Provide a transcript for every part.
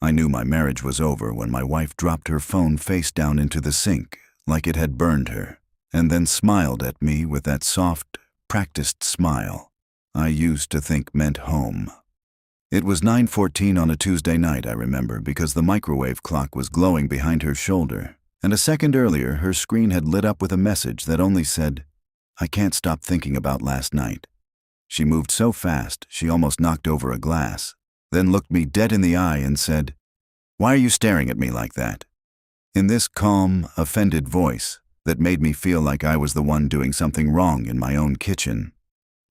I knew my marriage was over when my wife dropped her phone face down into the sink, like it had burned her, and then smiled at me with that soft, practiced smile I used to think meant home. It was 9:14 on a Tuesday night, I remember, because the microwave clock was glowing behind her shoulder, and a second earlier her screen had lit up with a message that only said, "I can't stop thinking about last night." She moved so fast she almost knocked over a glass, then looked me dead in the eye and said, "Why are you staring at me like that?" In this calm, offended voice that made me feel like I was the one doing something wrong in my own kitchen.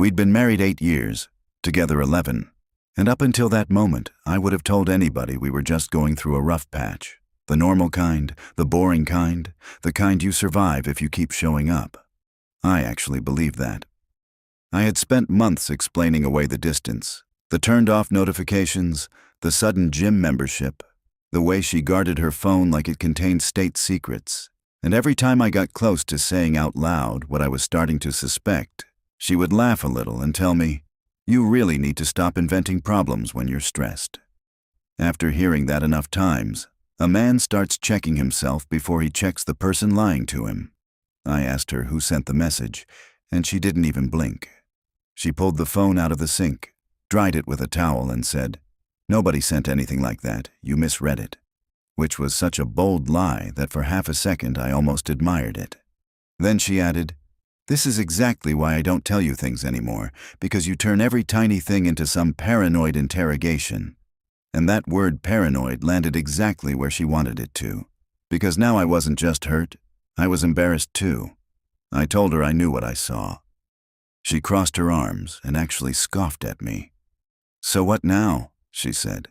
We'd been married 8 years, together 11, and up until that moment I would have told anybody we were just going through a rough patch. The normal kind, the boring kind, the kind you survive if you keep showing up. I actually believed that. I had spent months explaining away the distance, the turned-off notifications, the sudden gym membership, the way she guarded her phone like it contained state secrets, and every time I got close to saying out loud what I was starting to suspect, she would laugh a little and tell me, "You really need to stop inventing problems when you're stressed." After hearing that enough times, a man starts checking himself before he checks the person lying to him. I asked her who sent the message, and she didn't even blink. She pulled the phone out of the sink, dried it with a towel, and said, "Nobody sent anything like that. You misread it." Which was such a bold lie that for half a second I almost admired it. Then she added, "This is exactly why I don't tell you things anymore, because you turn every tiny thing into some paranoid interrogation." And that word paranoid landed exactly where she wanted it to, because now I wasn't just hurt, I was embarrassed too. I told her I knew what I saw. She crossed her arms and actually scoffed at me. "So what now?" she said.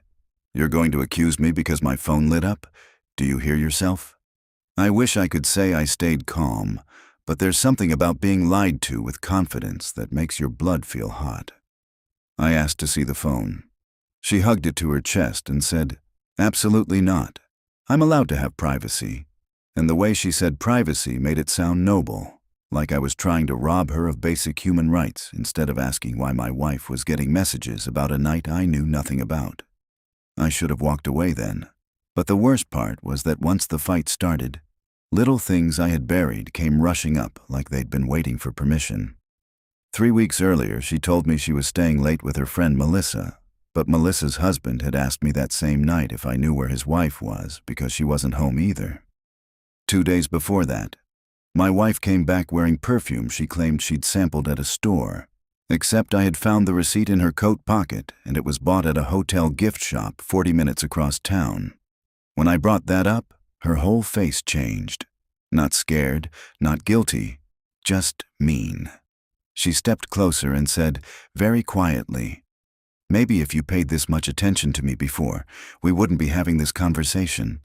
"You're going to accuse me because my phone lit up? Do you hear yourself?" I wish I could say I stayed calm, but there's something about being lied to with confidence that makes your blood feel hot. I asked to see the phone. She hugged it to her chest and said, "Absolutely not. I'm allowed to have privacy." And the way she said privacy made it sound noble, like I was trying to rob her of basic human rights instead of asking why my wife was getting messages about a night I knew nothing about. I should have walked away then. But the worst part was that once the fight started, little things I had buried came rushing up like they'd been waiting for permission. 3 weeks earlier, she told me she was staying late with her friend Melissa, but Melissa's husband had asked me that same night if I knew where his wife was because she wasn't home either. 2 days before that, my wife came back wearing perfume she claimed she'd sampled at a store, except I had found the receipt in her coat pocket and it was bought at a hotel gift shop 40 minutes across town. When I brought that up, her whole face changed. Not scared, not guilty, just mean. She stepped closer and said, very quietly, "Maybe if you paid this much attention to me before, we wouldn't be having this conversation."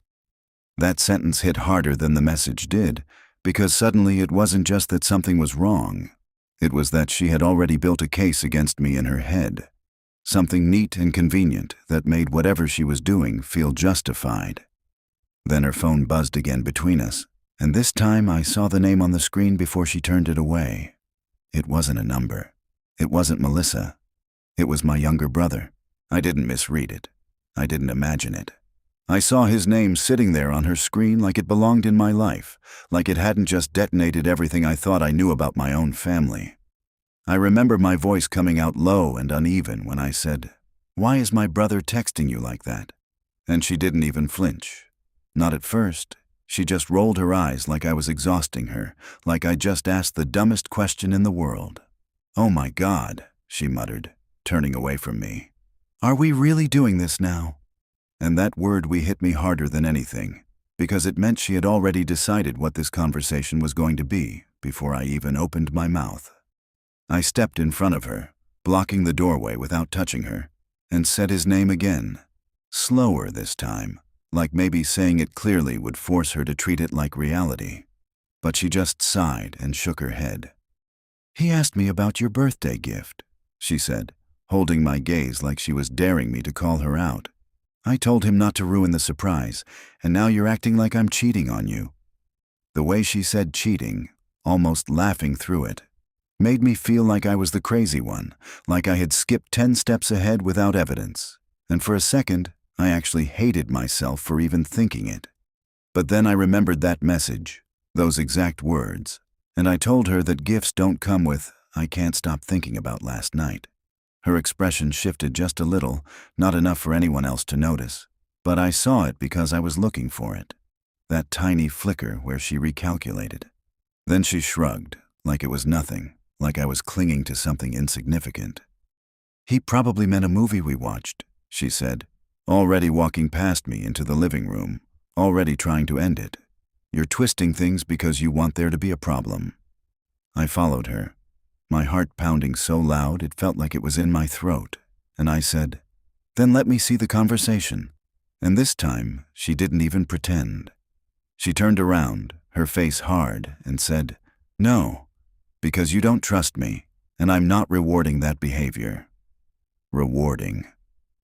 That sentence hit harder than the message did, because suddenly it wasn't just that something was wrong. It was that she had already built a case against me in her head. Something neat and convenient that made whatever she was doing feel justified. Then her phone buzzed again between us, and this time I saw the name on the screen before she turned it away. It wasn't a number. It wasn't Melissa. It was my younger brother. I didn't misread it. I didn't imagine it. I saw his name sitting there on her screen like it belonged in my life, like it hadn't just detonated everything I thought I knew about my own family. I remember my voice coming out low and uneven when I said, "Why is my brother texting you like that?" And she didn't even flinch. Not at first. She just rolled her eyes like I was exhausting her, like I just asked the dumbest question in the world. "Oh my God," she muttered, turning away from me. "Are we really doing this now?" And that word hit me harder than anything, because it meant she had already decided what this conversation was going to be before I even opened my mouth. I stepped in front of her, blocking the doorway without touching her, and said his name again, slower this time, like maybe saying it clearly would force her to treat it like reality. But she just sighed and shook her head. "He asked me about your birthday gift," she said, holding my gaze like she was daring me to call her out. "I told him not to ruin the surprise, and now you're acting like I'm cheating on you." The way she said cheating, almost laughing through it, made me feel like I was the crazy one, like I had skipped 10 steps ahead without evidence. And for a second, I actually hated myself for even thinking it. But then I remembered that message, those exact words, and I told her that gifts don't come with, "I can't stop thinking about last night." Her expression shifted just a little, not enough for anyone else to notice, but I saw it because I was looking for it. That tiny flicker where she recalculated. Then she shrugged, like it was nothing, like I was clinging to something insignificant. "He probably meant a movie we watched," she said, already walking past me into the living room, already trying to end it. "You're twisting things because you want there to be a problem." I followed her, my heart pounding so loud it felt like it was in my throat, and I said, "Then let me see the conversation." And this time, she didn't even pretend. She turned around, her face hard, and said, "No, because you don't trust me, and I'm not rewarding that behavior." Rewarding.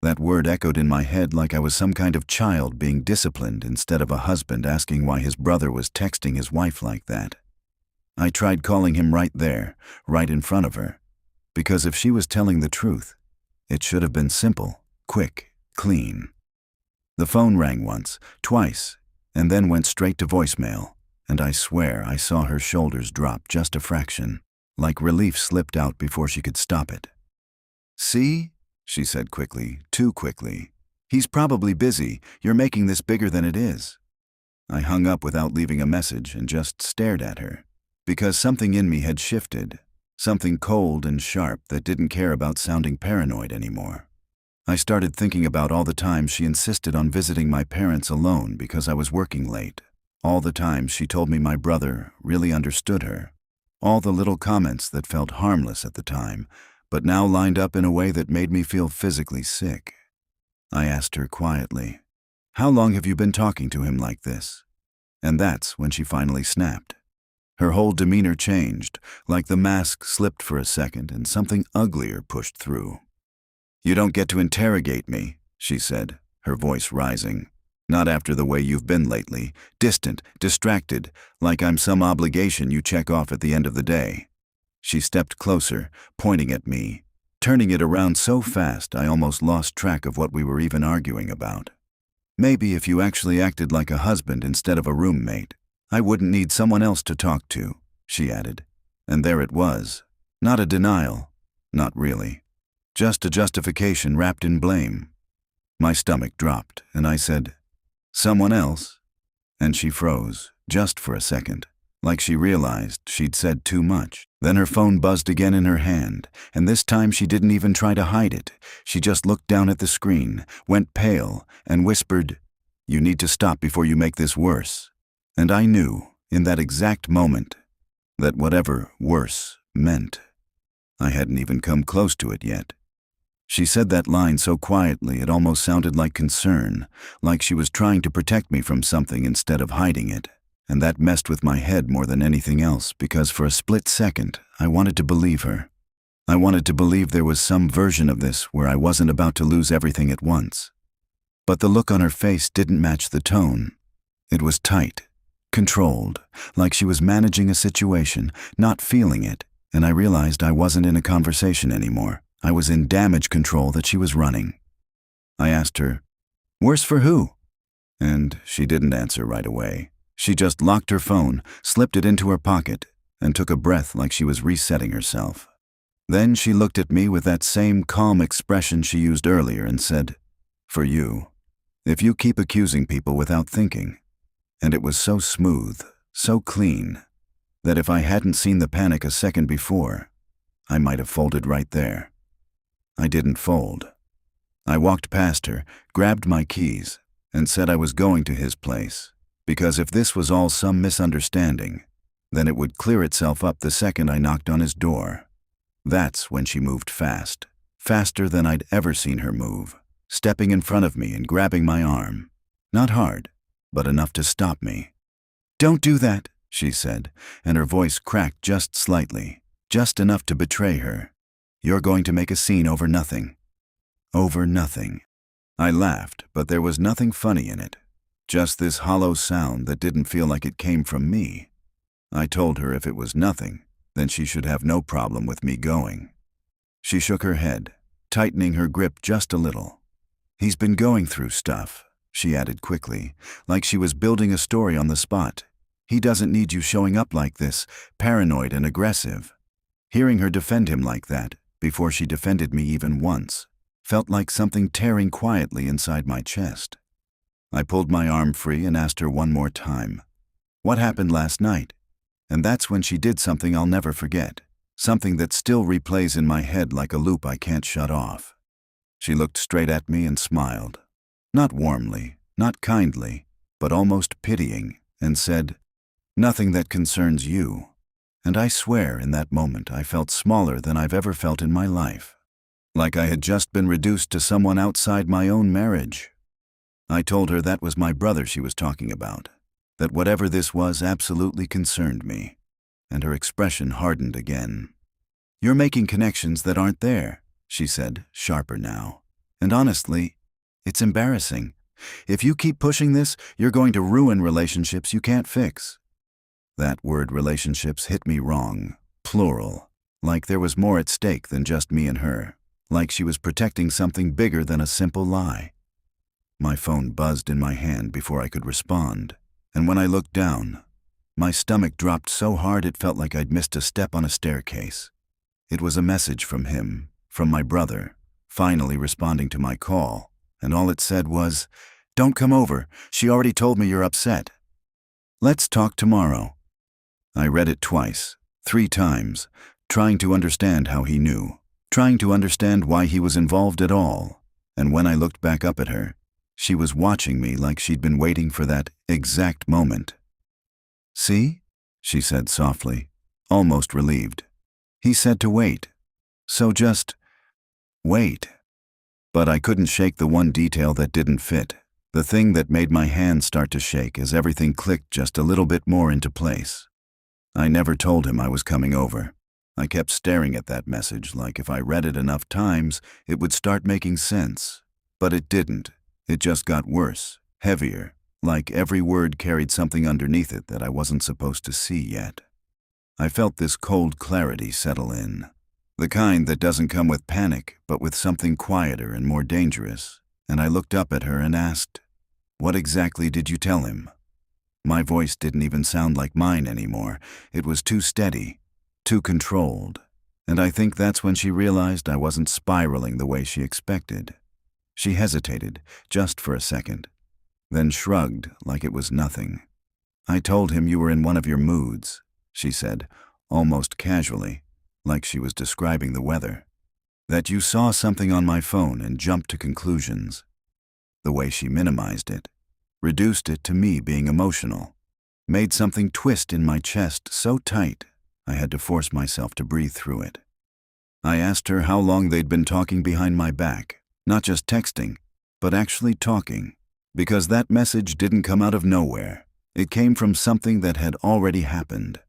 That word echoed in my head like I was some kind of child being disciplined instead of a husband asking why his brother was texting his wife like that. I tried calling him right there, right in front of her, because if she was telling the truth, it should have been simple, quick, clean. The phone rang once, twice, and then went straight to voicemail, and I swear I saw her shoulders drop just a fraction, like relief slipped out before she could stop it. "See?" she said quickly, too quickly. "He's probably busy. You're making this bigger than it is." I hung up without leaving a message and just stared at her, because something in me had shifted, something cold and sharp that didn't care about sounding paranoid anymore. I started thinking about all the times she insisted on visiting my parents alone because I was working late, all the times she told me my brother really understood her, all the little comments that felt harmless at the time, but now lined up in a way that made me feel physically sick. I asked her quietly, "How long have you been talking to him like this?" And that's when she finally snapped. Her whole demeanor changed, like the mask slipped for a second and something uglier pushed through. "You don't get to interrogate me," she said, her voice rising. "Not after the way you've been lately, distant, distracted, like I'm some obligation you check off at the end of the day." She stepped closer, pointing at me, turning it around so fast I almost lost track of what we were even arguing about. "Maybe if you actually acted like a husband instead of a roommate, I wouldn't need someone else to talk to," she added. And there it was. Not a denial. Not really. Just a justification wrapped in blame. My stomach dropped, and I said, "Someone else?" And she froze, just for a second, like she realized she'd said too much. Then her phone buzzed again in her hand, and this time she didn't even try to hide it. She just looked down at the screen, went pale, and whispered, "You need to stop before you make this worse." And I knew, in that exact moment, that whatever worse meant. I hadn't even come close to it yet. She said that line so quietly it almost sounded like concern, like she was trying to protect me from something instead of hiding it. And that messed with my head more than anything else, because for a split second, I wanted to believe her. I wanted to believe there was some version of this where I wasn't about to lose everything at once. But the look on her face didn't match the tone. It was tight, controlled, like she was managing a situation, not feeling it, and I realized I wasn't in a conversation anymore. I was in damage control that she was running. I asked her, "Worse for who?" And she didn't answer right away. She just locked her phone, slipped it into her pocket, and took a breath like she was resetting herself. Then she looked at me with that same calm expression she used earlier and said, "For you, if you keep accusing people without thinking." And it was so smooth, so clean, that if I hadn't seen the panic a second before, I might have folded right there. I didn't fold. I walked past her, grabbed my keys, and said I was going to his place. Because if this was all some misunderstanding, then it would clear itself up the second I knocked on his door. That's when she moved fast, faster than I'd ever seen her move, stepping in front of me and grabbing my arm. Not hard, but enough to stop me. "Don't do that," she said, and her voice cracked just slightly, just enough to betray her. "You're going to make a scene over nothing." Over nothing. I laughed, but there was nothing funny in it. Just this hollow sound that didn't feel like it came from me. I told her if it was nothing, then she should have no problem with me going. She shook her head, tightening her grip just a little. He's been going through stuff, she added quickly, like she was building a story on the spot. He doesn't need you showing up like this, paranoid and aggressive. Hearing her defend him like that, before she defended me even once, felt like something tearing quietly inside my chest. I pulled my arm free and asked her one more time, "What happened last night?" And that's when she did something I'll never forget, something that still replays in my head like a loop I can't shut off. She looked straight at me and smiled. Not warmly, not kindly, but almost pitying, and said, "Nothing that concerns you." And I swear in that moment I felt smaller than I've ever felt in my life. Like I had just been reduced to someone outside my own marriage. I told her that was my brother she was talking about, that whatever this was absolutely concerned me, and her expression hardened again. "You're making connections that aren't there," she said, sharper now. "And honestly, it's embarrassing. If you keep pushing this, you're going to ruin relationships you can't fix." That word relationships hit me wrong, plural, like there was more at stake than just me and her, like she was protecting something bigger than a simple lie. My phone buzzed in my hand before I could respond, and when I looked down, my stomach dropped so hard it felt like I'd missed a step on a staircase. It was a message from him, from my brother, finally responding to my call, and all it said was, "Don't come over, she already told me you're upset. Let's talk tomorrow." I read it twice, 3 times, trying to understand how he knew, trying to understand why he was involved at all, and when I looked back up at her, she was watching me like she'd been waiting for that exact moment. "See?" she said softly, almost relieved. "He said to wait. So just wait." But I couldn't shake the one detail that didn't fit, the thing that made my hands start to shake as everything clicked just a little bit more into place. I never told him I was coming over. I kept staring at that message like if I read it enough times, it would start making sense. But it didn't. It just got worse, heavier, like every word carried something underneath it that I wasn't supposed to see yet. I felt this cold clarity settle in, the kind that doesn't come with panic, but with something quieter and more dangerous, and I looked up at her and asked, "What exactly did you tell him?" My voice didn't even sound like mine anymore. It was too steady, too controlled, and I think that's when she realized I wasn't spiraling the way she expected. She hesitated, just for a second, then shrugged like it was nothing. "I told him you were in one of your moods," she said, almost casually, like she was describing the weather. "That you saw something on my phone and jumped to conclusions." The way she minimized it, reduced it to me being emotional, made something twist in my chest so tight I had to force myself to breathe through it. I asked her how long they'd been talking behind my back, not just texting, but actually talking, because that message didn't come out of nowhere. It came from something that had already happened.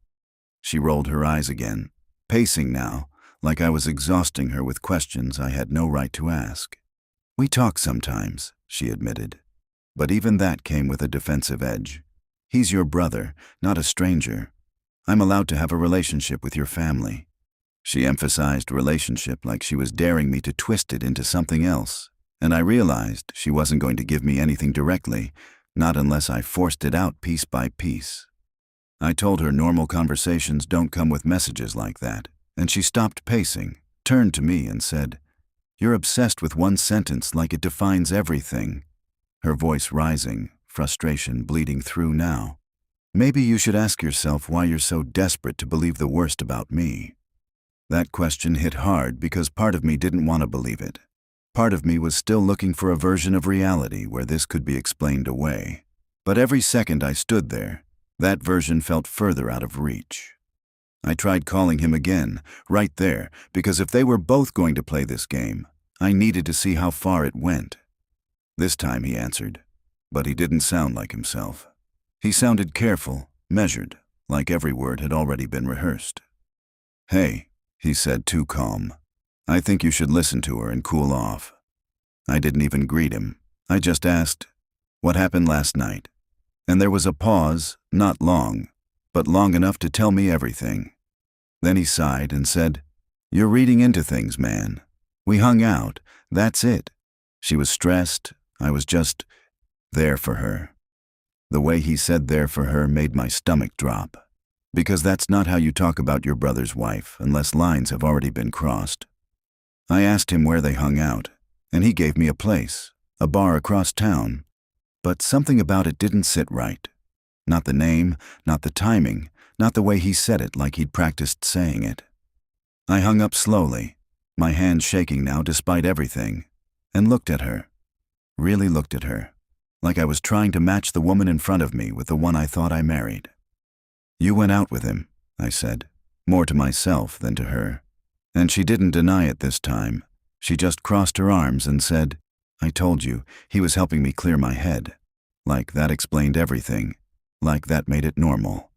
She rolled her eyes again, pacing now, like I was exhausting her with questions I had no right to ask. "We talk sometimes," she admitted. But even that came with a defensive edge. "He's your brother, not a stranger. I'm allowed to have a relationship with your family." She emphasized relationship like she was daring me to twist it into something else, and I realized she wasn't going to give me anything directly, not unless I forced it out piece by piece. I told her normal conversations don't come with messages like that, and she stopped pacing, turned to me and said, "You're obsessed with one sentence like it defines everything." Her voice rising, frustration bleeding through now. "Maybe you should ask yourself why you're so desperate to believe the worst about me." That question hit hard because part of me didn't want to believe it. Part of me was still looking for a version of reality where this could be explained away. But every second I stood there, that version felt further out of reach. I tried calling him again, right there, because if they were both going to play this game, I needed to see how far it went. This time he answered, but he didn't sound like himself. He sounded careful, measured, like every word had already been rehearsed. "Hey," he said, too calm. "I think you should listen to her and cool off." I didn't even greet him. I just asked, "What happened last night?" And there was a pause, not long, but long enough to tell me everything. Then he sighed and said, "You're reading into things, man. We hung out, that's it. She was stressed. I was just there for her. The way he said there for her made my stomach drop. Because that's not how you talk about your brother's wife unless lines have already been crossed. I asked him where they hung out, and he gave me a place, a bar across town. But something about it didn't sit right. Not the name, not the timing, not the way he said it like he'd practiced saying it. I hung up slowly, my hand shaking now despite everything, and looked at her. Really looked at her, like I was trying to match the woman in front of me with the one I thought I married. "You went out with him," I said, more to myself than to her. And she didn't deny it this time. She just crossed her arms and said, "I told you, he was helping me clear my head." Like that explained everything. Like that made it normal.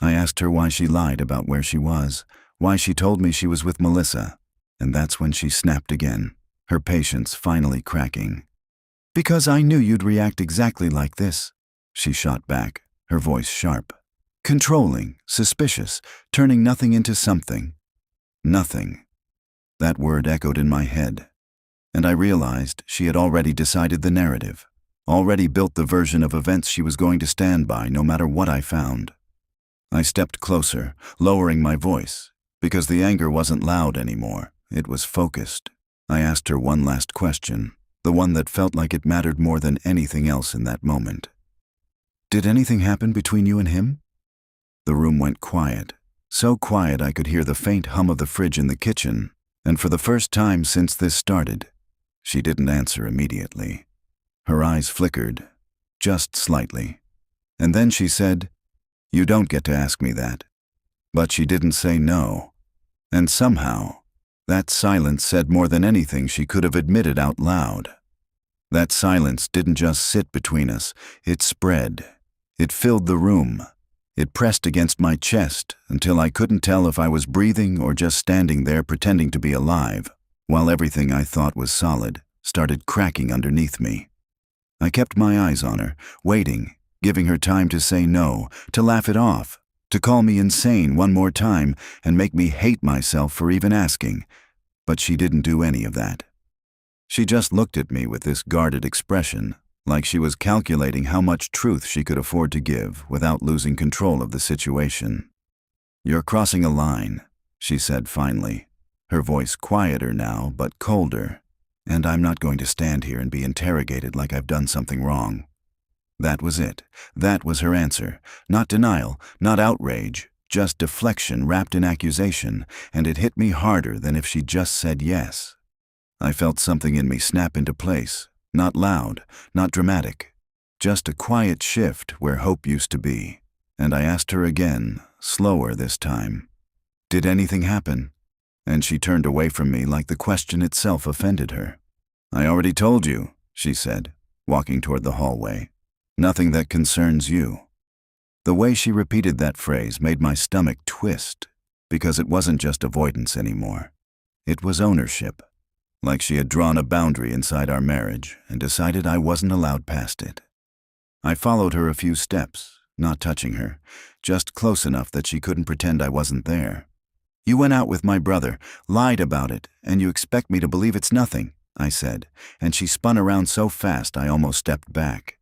I asked her why she lied about where she was, why she told me she was with Melissa, and that's when she snapped again, her patience finally cracking. "Because I knew you'd react exactly like this," she shot back, her voice sharp. Controlling, suspicious, turning nothing into something. Nothing. That word echoed in my head, and I realized she had already decided the narrative, already built the version of events she was going to stand by no matter what I found. I stepped closer, lowering my voice, because the anger wasn't loud anymore, it was focused. I asked her one last question, the one that felt like it mattered more than anything else in that moment. "Did anything happen between you and him?" The room went quiet, so quiet I could hear the faint hum of the fridge in the kitchen, and for the first time since this started, she didn't answer immediately. Her eyes flickered, just slightly, and then she said, "You don't get to ask me that." But she didn't say no, and somehow, that silence said more than anything she could have admitted out loud. That silence didn't just sit between us, it spread. It filled the room. It pressed against my chest until I couldn't tell if I was breathing or just standing there pretending to be alive, while everything I thought was solid started cracking underneath me. I kept my eyes on her, waiting, giving her time to say no, to laugh it off, to call me insane one more time and make me hate myself for even asking, but she didn't do any of that. She just looked at me with this guarded expression, like she was calculating how much truth she could afford to give without losing control of the situation. "You're crossing a line," she said finally, her voice quieter now but colder, "and I'm not going to stand here and be interrogated like I've done something wrong." That was it. That was her answer. Not denial, not outrage, just deflection wrapped in accusation, and it hit me harder than if she'd just said yes. I felt something in me snap into place. Not loud, not dramatic, just a quiet shift where hope used to be. And I asked her again, slower this time, "Did anything happen?" And she turned away from me like the question itself offended her. "I already told you," she said, walking toward the hallway. "Nothing that concerns you." The way she repeated that phrase made my stomach twist, because it wasn't just avoidance anymore. It was ownership. Like she had drawn a boundary inside our marriage and decided I wasn't allowed past it. I followed her a few steps, not touching her, just close enough that she couldn't pretend I wasn't there. "You went out with my brother, lied about it, and you expect me to believe it's nothing," I said, and she spun around so fast I almost stepped back.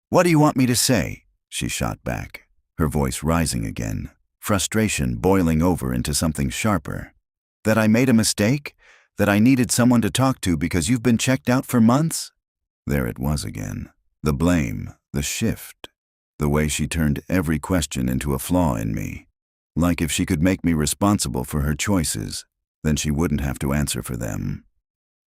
"What do you want me to say?" she shot back, her voice rising again, frustration boiling over into something sharper. "That I made a mistake? That I needed someone to talk to because you've been checked out for months?" There it was again. The blame, the shift, the way she turned every question into a flaw in me. Like if she could make me responsible for her choices, then she wouldn't have to answer for them.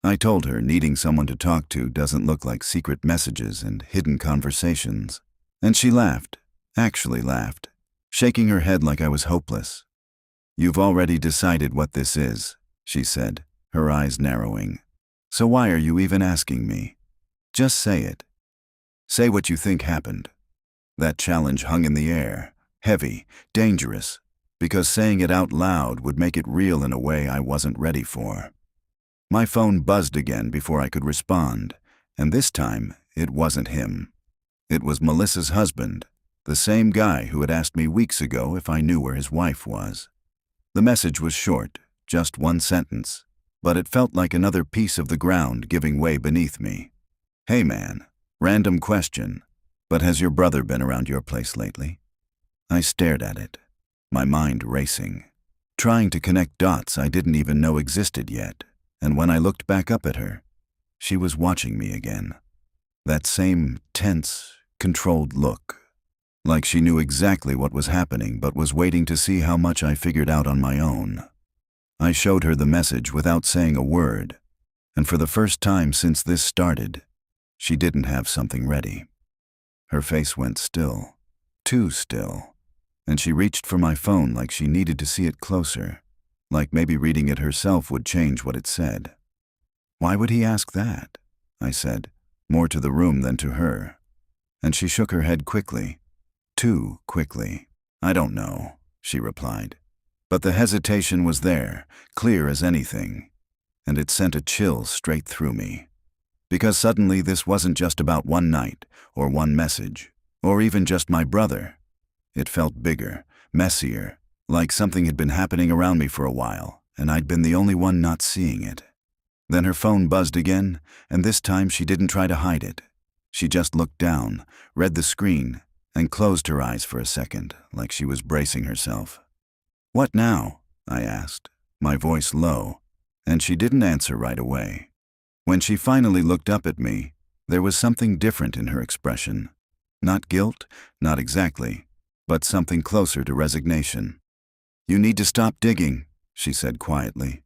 I told her needing someone to talk to doesn't look like secret messages and hidden conversations. And she laughed, actually laughed, shaking her head like I was hopeless. "You've already decided what this is," she said, her eyes narrowing. "So why are you even asking me? Just say it. Say what you think happened." That challenge hung in the air, heavy, dangerous, because saying it out loud would make it real in a way I wasn't ready for. My phone buzzed again before I could respond, and this time it wasn't him. It was Melissa's husband, the same guy who had asked me weeks ago if I knew where his wife was. The message was short, just one sentence. but it felt like another piece of the ground giving way beneath me. "Hey man, random question, but has your brother been around your place lately?" I stared at it, my mind racing, trying to connect dots I didn't even know existed yet, and when I looked back up at her, she was watching me again. That same tense, controlled look, like she knew exactly what was happening but was waiting to see how much I figured out on my own. I showed her the message without saying a word, and for the first time since this started, she didn't have something ready. Her face went still, too still, and she reached for my phone like she needed to see it closer, like maybe reading it herself would change what it said. "Why would he ask that?" I said, more to the room than to her, and she shook her head quickly, too quickly. "I don't know," she replied. But the hesitation was there, clear as anything, and it sent a chill straight through me. Because suddenly this wasn't just about one night, or one message, or even just my brother. It felt bigger, messier, like something had been happening around me for a while, and I'd been the only one not seeing it. Then her phone buzzed again, and this time she didn't try to hide it. She just looked down, read the screen, and closed her eyes for a second, like she was bracing herself. "What now?" I asked, my voice low, and she didn't answer right away. When she finally looked up at me, there was something different in her expression. Not guilt, not exactly, but something closer to resignation. "You need to stop digging," she said quietly,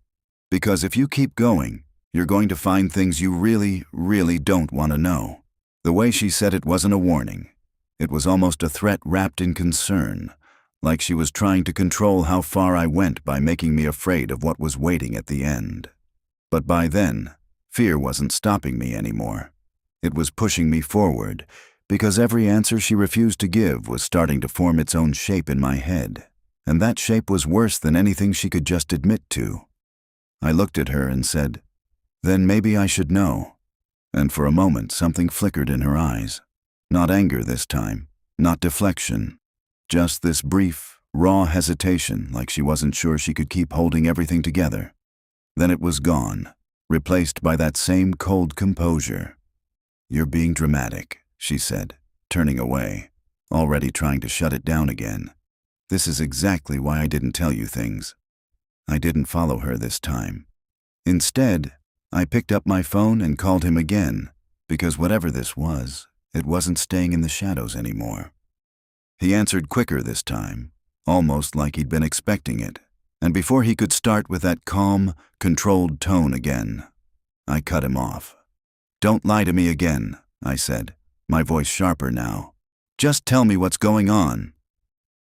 "because if you keep going, you're going to find things you really, really don't want to know." The way she said it wasn't a warning. It was almost a threat wrapped in concern, like she was trying to control how far I went by making me afraid of what was waiting at the end. But by then, fear wasn't stopping me anymore. It was pushing me forward, because every answer she refused to give was starting to form its own shape in my head, and that shape was worse than anything she could just admit to. I looked at her and said, "Then maybe I should know." And for a moment something flickered in her eyes. Not anger this time, not deflection. Just this brief, raw hesitation, like she wasn't sure she could keep holding everything together. Then it was gone, replaced by that same cold composure. "You're being dramatic," she said, turning away, already trying to shut it down again. "This is exactly why I didn't tell you things." I didn't follow her this time. Instead, I picked up my phone and called him again, because whatever this was, it wasn't staying in the shadows anymore. He answered quicker this time, almost like he'd been expecting it, and before he could start with that calm, controlled tone again, I cut him off. "Don't lie to me again," I said, my voice sharper now. "Just tell me what's going on."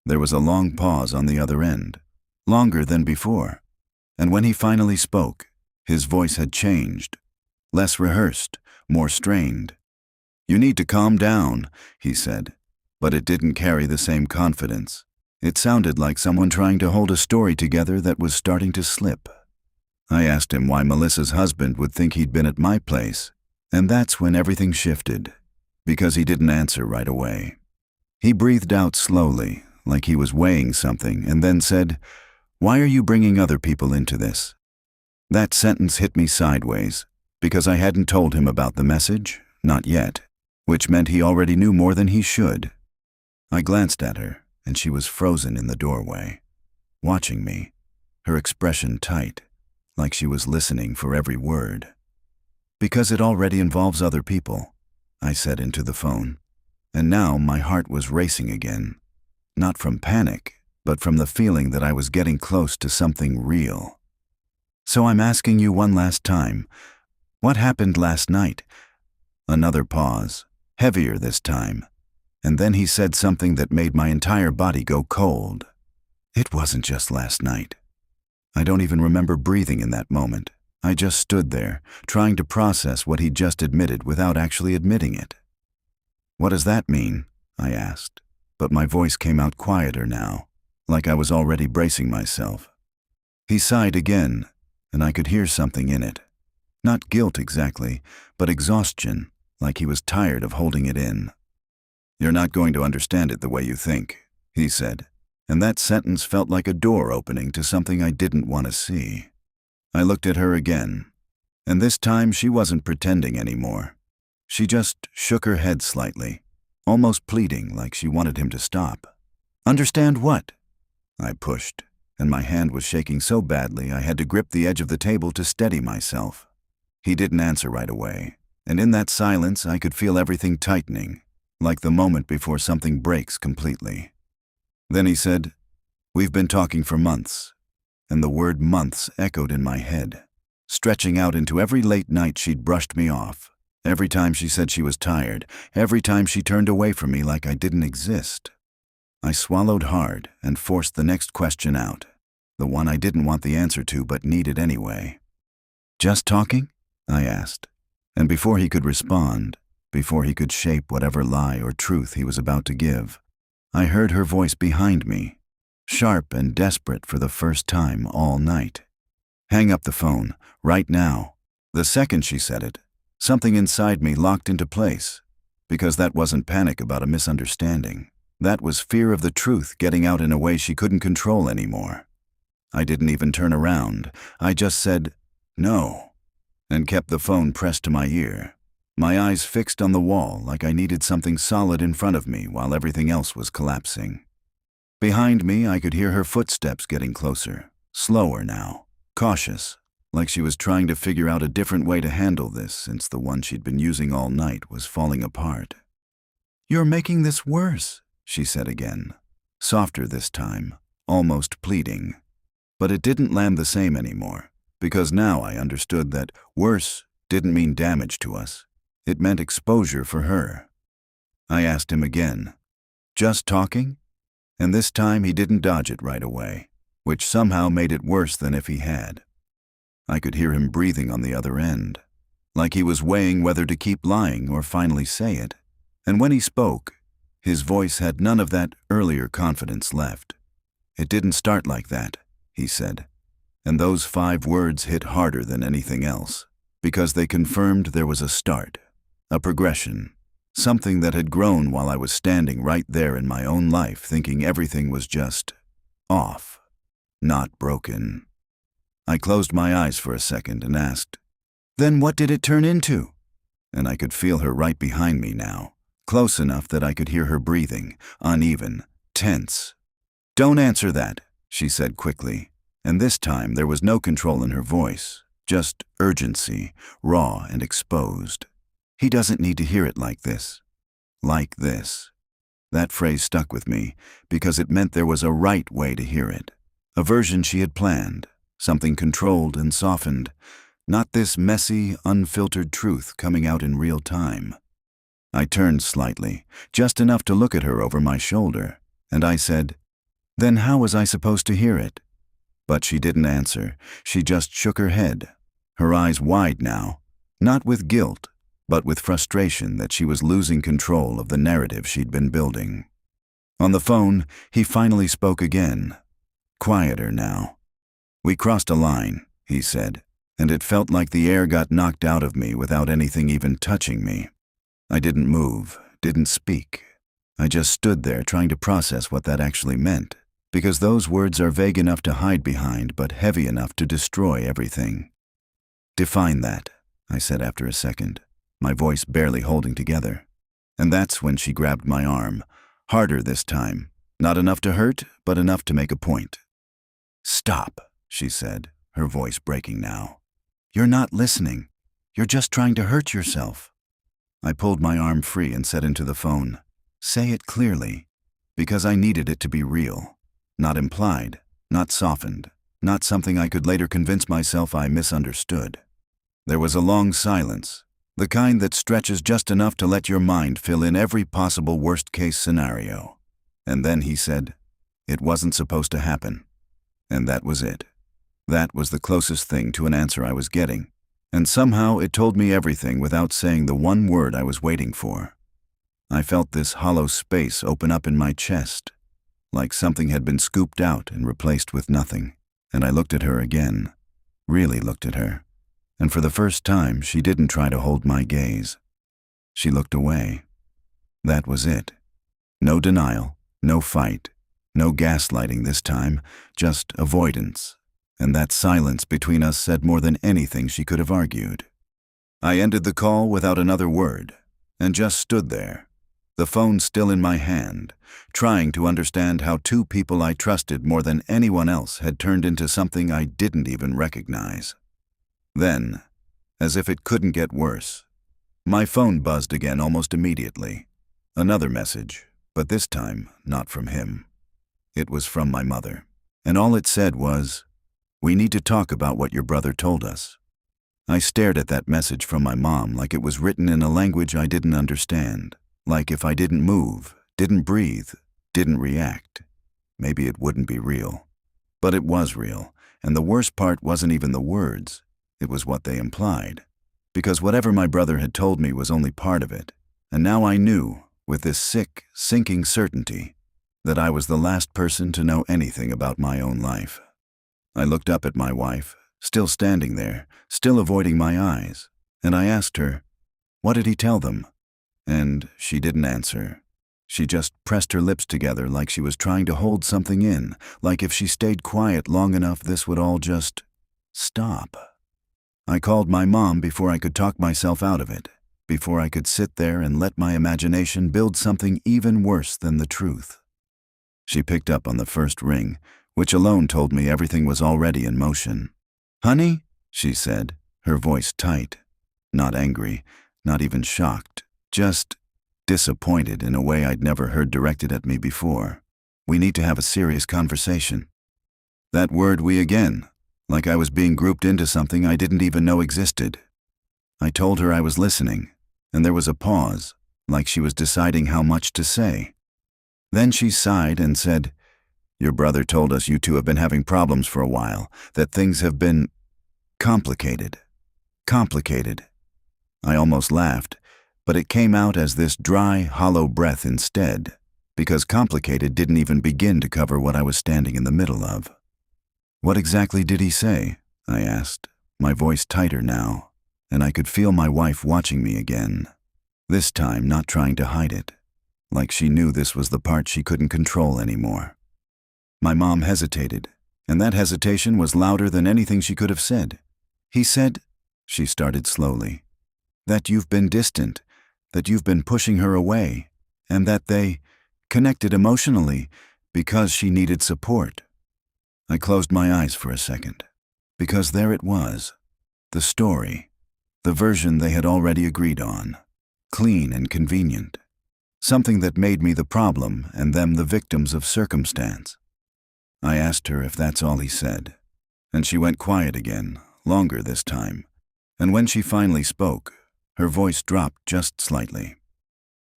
There was a long pause on the other end, longer than before, and when he finally spoke, his voice had changed, less rehearsed, more strained. "You need to calm down," he said, but it didn't carry the same confidence. It sounded like someone trying to hold a story together that was starting to slip. I asked him why Melissa's husband would think he'd been at my place, and that's when everything shifted, because he didn't answer right away. He breathed out slowly, like he was weighing something, and then said, "Why are you bringing other people into this?" That sentence hit me sideways, because I hadn't told him about the message, not yet, which meant he already knew more than he should. I glanced at her, and she was frozen in the doorway, watching me, her expression tight, like she was listening for every word. "Because it already involves other people," I said into the phone, and now my heart was racing again, not from panic, but from the feeling that I was getting close to something real. "So I'm asking you one last time, what happened last night?" Another pause, heavier this time, and then he said something that made my entire body go cold. "It wasn't just last night." I don't even remember breathing in that moment. I just stood there, trying to process what he'd just admitted without actually admitting it. "What does that mean?" I asked, but my voice came out quieter now, like I was already bracing myself. He sighed again, and I could hear something in it. Not guilt exactly, but exhaustion, like he was tired of holding it in. "You're not going to understand it the way you think," he said, and that sentence felt like a door opening to something I didn't want to see. I looked at her again, and this time she wasn't pretending anymore. She just shook her head slightly, almost pleading like she wanted him to stop. "Understand what?" I pushed, and my hand was shaking so badly I had to grip the edge of the table to steady myself. He didn't answer right away, and in that silence I could feel everything tightening, like the moment before something breaks completely. Then he said, "We've been talking for months," and the word months echoed in my head, stretching out into every late night she'd brushed me off, every time she said she was tired, every time she turned away from me like I didn't exist. I swallowed hard and forced the next question out, the one I didn't want the answer to but needed anyway. "Just talking?" I asked, and before he could respond, before he could shape whatever lie or truth he was about to give, I heard her voice behind me, sharp and desperate for the first time all night. "Hang up the phone, right now." The second she said it, something inside me locked into place, because that wasn't panic about a misunderstanding. That was fear of the truth getting out in a way she couldn't control anymore. I didn't even turn around. I just said, "No," and kept the phone pressed to my ear, my eyes fixed on the wall like I needed something solid in front of me while everything else was collapsing. Behind me, I could hear her footsteps getting closer, slower now, cautious, like she was trying to figure out a different way to handle this since the one she'd been using all night was falling apart. "You're making this worse," she said again, softer this time, almost pleading. But it didn't land the same anymore, because now I understood that worse didn't mean damage to us. It meant exposure for her. I asked him again, "Just talking?" And this time he didn't dodge it right away, which somehow made it worse than if he had. I could hear him breathing on the other end, like he was weighing whether to keep lying or finally say it. And when he spoke, his voice had none of that earlier confidence left. "It didn't start like that," he said. And those 5 words hit harder than anything else, because they confirmed there was a start, a progression, something that had grown while I was standing right there in my own life thinking everything was just off, not broken. I closed my eyes for a second and asked, "Then what did it turn into?" And I could feel her right behind me now, close enough that I could hear her breathing, uneven, tense. "Don't answer that," she said quickly, and this time there was no control in her voice, just urgency, raw and exposed. "He doesn't need to hear it like this." Like this. That phrase stuck with me because it meant there was a right way to hear it, a version she had planned, something controlled and softened, not this messy, unfiltered truth coming out in real time. I turned slightly, just enough to look at her over my shoulder, and I said, "Then how was I supposed to hear it?" But she didn't answer. She just shook her head, her eyes wide now, not with guilt, but with frustration that she was losing control of the narrative she'd been building. On the phone, he finally spoke again, quieter now. "We crossed a line," he said, and it felt like the air got knocked out of me without anything even touching me. I didn't move, didn't speak. I just stood there trying to process what that actually meant, because those words are vague enough to hide behind but heavy enough to destroy everything. "Define that," I said after a second, my voice barely holding together. And that's when she grabbed my arm, harder this time, not enough to hurt, but enough to make a point. "Stop," she said, her voice breaking now. "You're not listening. You're just trying to hurt yourself." I pulled my arm free and said into the phone, "Say it clearly," because I needed it to be real, not implied, not softened, not something I could later convince myself I misunderstood. There was a long silence, the kind that stretches just enough to let your mind fill in every possible worst-case scenario. And then he said, "It wasn't supposed to happen." And that was it. That was the closest thing to an answer I was getting, and somehow it told me everything without saying the one word I was waiting for. I felt this hollow space open up in my chest, like something had been scooped out and replaced with nothing, and I looked at her again, really looked at her. And for the first time, she didn't try to hold my gaze. She looked away. That was it. No denial, no fight, no gaslighting this time, just avoidance. and that silence between us said more than anything she could have argued. I ended the call without another word, and just stood there, the phone still in my hand, trying to understand how two people I trusted more than anyone else had turned into something I didn't even recognize. Then, as if it couldn't get worse, my phone buzzed again almost immediately. Another message, but this time not from him. It was from my mother, and all it said was, "We need to talk about what your brother told us." I stared at that message from my mom like it was written in a language I didn't understand, like if I didn't move, didn't breathe, didn't react, maybe it wouldn't be real. But it was real, and the worst part wasn't even the words, it was what they implied. Because whatever my brother had told me was only part of it, and now I knew, with this sick, sinking certainty, that I was the last person to know anything about my own life. I looked up at my wife, still standing there, still avoiding my eyes, and I asked her, "What did he tell them?" And she didn't answer. She just pressed her lips together like she was trying to hold something in, like if she stayed quiet long enough this would all just stop. I called my mom before I could talk myself out of it, before I could sit there and let my imagination build something even worse than the truth. She picked up on the first ring, which alone told me everything was already in motion. "Honey?" she said, her voice tight. Not angry, not even shocked, just disappointed in a way I'd never heard directed at me before. "We need to have a serious conversation." That word "we" again, like I was being grouped into something I didn't even know existed. I told her I was listening, and there was a pause, like she was deciding how much to say. Then she sighed and said, "Your brother told us you two have been having problems for a while, that things have been complicated. Complicated." I almost laughed, but it came out as this dry, hollow breath instead, because complicated didn't even begin to cover what I was standing in the middle of. "What exactly did he say?" I asked, my voice tighter now, and I could feel my wife watching me again, this time not trying to hide it, like she knew this was the part she couldn't control anymore. My mom hesitated, and that hesitation was louder than anything she could have said. "He said," she started slowly, "that you've been distant, that you've been pushing her away, and that they connected emotionally because she needed support." I closed my eyes for a second, because there it was, the story, the version they had already agreed on, clean and convenient, something that made me the problem and them the victims of circumstance. I asked her if that's all he said, and she went quiet again, longer this time, and when she finally spoke, her voice dropped just slightly.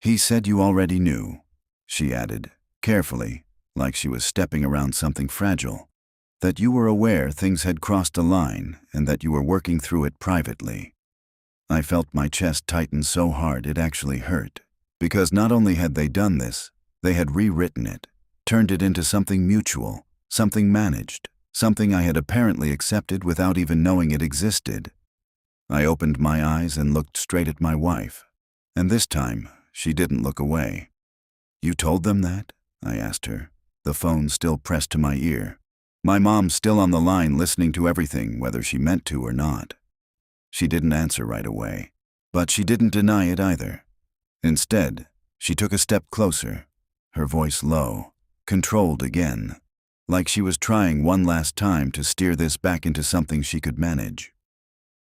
"He said you already knew," she added, carefully, like she was stepping around something fragile, "that you were aware things had crossed a line and that you were working through it privately." I felt my chest tighten so hard it actually hurt, because not only had they done this, they had rewritten it, turned it into something mutual, something managed, something I had apparently accepted without even knowing it existed. I opened my eyes and looked straight at my wife, and this time she didn't look away. "You told them that?" I asked her, the phone still pressed to my ear. My mom still on the line listening to everything, whether she meant to or not. She didn't answer right away, but she didn't deny it either. Instead, she took a step closer, her voice low, controlled again, like she was trying one last time to steer this back into something she could manage.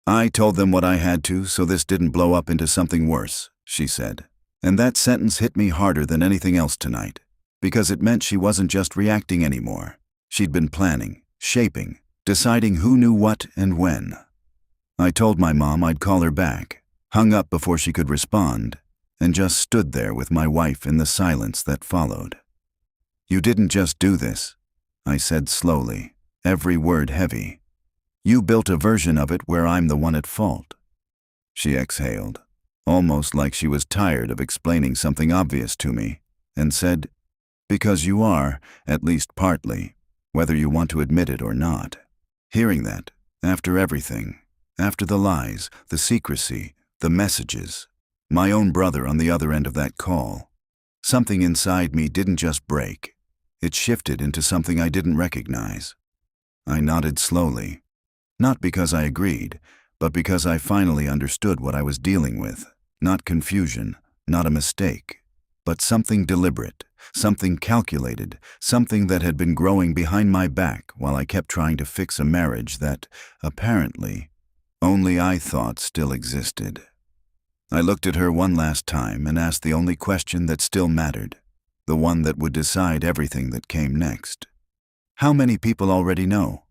"I told them what I had to so this didn't blow up into something worse," she said. And that sentence hit me harder than anything else tonight, because it meant she wasn't just reacting anymore. She'd been planning, shaping, deciding who knew what and when. I told my mom I'd call her back, hung up before she could respond, and just stood there with my wife in the silence that followed. "You didn't just do this," I said slowly, every word heavy. "You built a version of it where I'm the one at fault." She exhaled, almost like she was tired of explaining something obvious to me, and said, "Because you are, at least partly, whether you want to admit it or not." Hearing that, after everything, after the lies, the secrecy, the messages, my own brother on the other end of that call, something inside me didn't just break. It shifted into something I didn't recognize. I nodded slowly, not because I agreed, but because I finally understood what I was dealing with. Not confusion, not a mistake, but something deliberate, something calculated, something that had been growing behind my back while I kept trying to fix a marriage that, apparently, only I thought still existed. I looked at her one last time and asked the only question that still mattered, the one that would decide everything that came next. How many people already know?